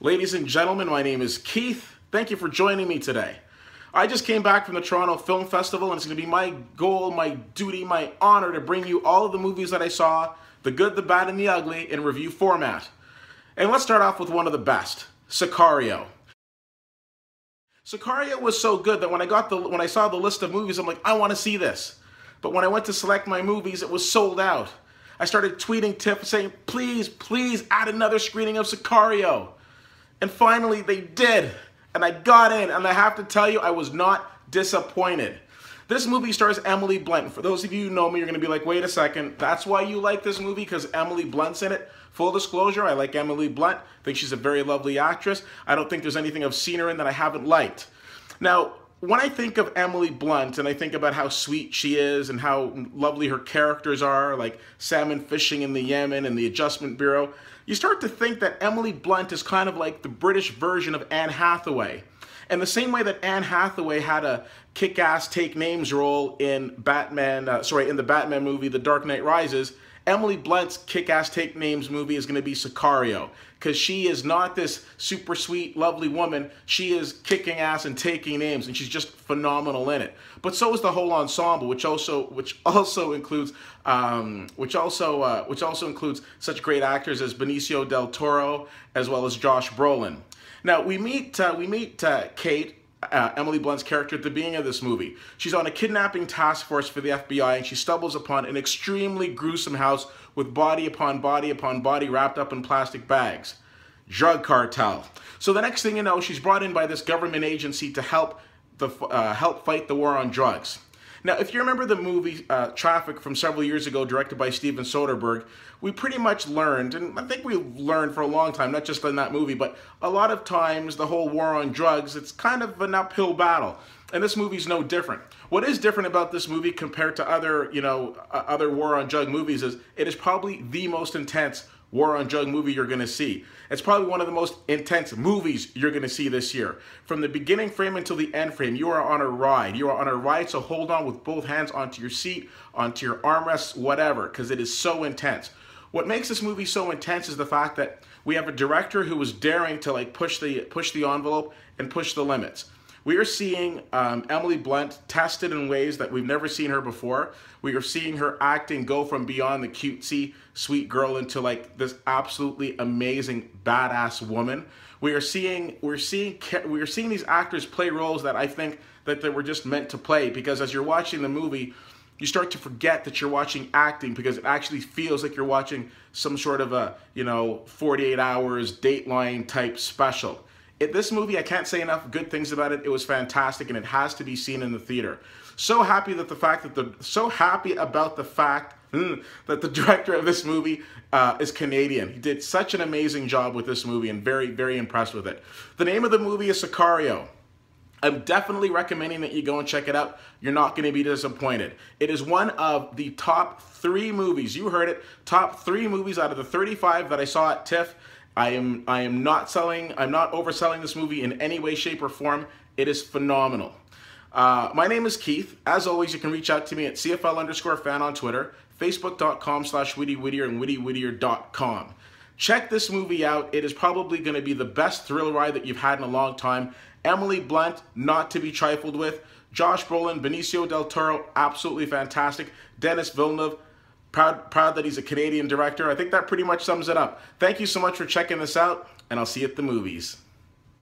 Ladies and gentlemen, my name is Keith. Thank you for joining me today. I just came back from the Toronto Film Festival, and it's going to be my goal, my duty, my honor to bring you all of the movies that I saw, the good, the bad, and the ugly, in review format. And let's start off with one of the best, Sicario. Sicario was so good that when I saw the list of movies, I'm like, I want to see this. But when I went to select my movies, it was sold out. I started tweeting Tiff saying, please, please add another screening of Sicario. And finally they did. And I got in, and I have to tell you, I was not disappointed. This movie stars Emily Blunt. For those of you who know me, you're going to be like, wait a second, that's why you like this movie, because Emily Blunt's in it? Full disclosure, I like Emily Blunt. I think she's a very lovely actress. I don't think there's anything I've seen her in that I haven't liked. Now, when I think of Emily Blunt, and I think about how sweet she is and how lovely her characters are, like salmon fishing in the Yemen and the Adjustment Bureau, you start to think that Emily Blunt is kind of like the British version of Anne Hathaway. And the same way that Anne Hathaway had a kick-ass take names role in in the Batman movie, The Dark Knight Rises, Emily Blunt's kick-ass take names movie is going to be Sicario, because she is not this super sweet, lovely woman. She is kicking ass and taking names, and she's just phenomenal in it. But so is the whole ensemble, which also includes such great actors as Benicio del Toro as well as Josh Brolin. Now we meet Kate, Emily Blunt's character, at the beginning of this movie. She's on a kidnapping task force for the FBI, and she stumbles upon an extremely gruesome house with body upon body upon body wrapped up in plastic bags. Drug cartel. So the next thing you know, she's brought in by this government agency to help fight the war on drugs. Now, if you remember the movie Traffic from several years ago, directed by Steven Soderbergh, we pretty much learned, and I think we've learned for a long time, not just in that movie, but a lot of times the whole war on drugs, it's kind of an uphill battle. And this movie's no different. What is different about this movie compared to other war on drug movies is it is probably the most intense war on drug movie you're going to see. It's probably one of the most intense movies you're going to see this year. From the beginning frame until the end frame, you are on a ride. You are on a ride, so hold on with both hands onto your seat, onto your armrests, whatever, because it is so intense. What makes this movie so intense is the fact that we have a director who was daring to push the envelope and push the limits. We are seeing Emily Blunt tested in ways that we've never seen her before. We are seeing her acting go from beyond the cutesy, sweet girl into this absolutely amazing, badass woman. We're seeing these actors play roles that I think that they were just meant to play, because as you're watching the movie, you start to forget that you're watching acting, because it actually feels like you're watching some sort of a 48 hours Dateline type special. This movie, I can't say enough good things about it. It was fantastic, and it has to be seen in the theater. So happy about the fact that the director of this movie is Canadian. He did such an amazing job with this movie, and very, very impressed with it. The name of the movie is Sicario. I'm definitely recommending that you go and check it out. You're not going to be disappointed. It is one of the top 3 movies. You heard it. Top 3 movies out of the 35 that I saw at TIFF. I'm not overselling this movie in any way, shape, or form. It is phenomenal. My name is Keith. As always, you can reach out to me at CFL_fan on Twitter, Facebook.com/WittyWhittier, and WittyWhittier.com. Check this movie out. It is probably going to be the best thrill ride that you've had in a long time. Emily Blunt, not to be trifled with. Josh Brolin, Benicio del Toro, absolutely fantastic. Denis Villeneuve, proud that he's a Canadian director. I think that pretty much sums it up. Thank you so much for checking this out, and I'll see you at the movies.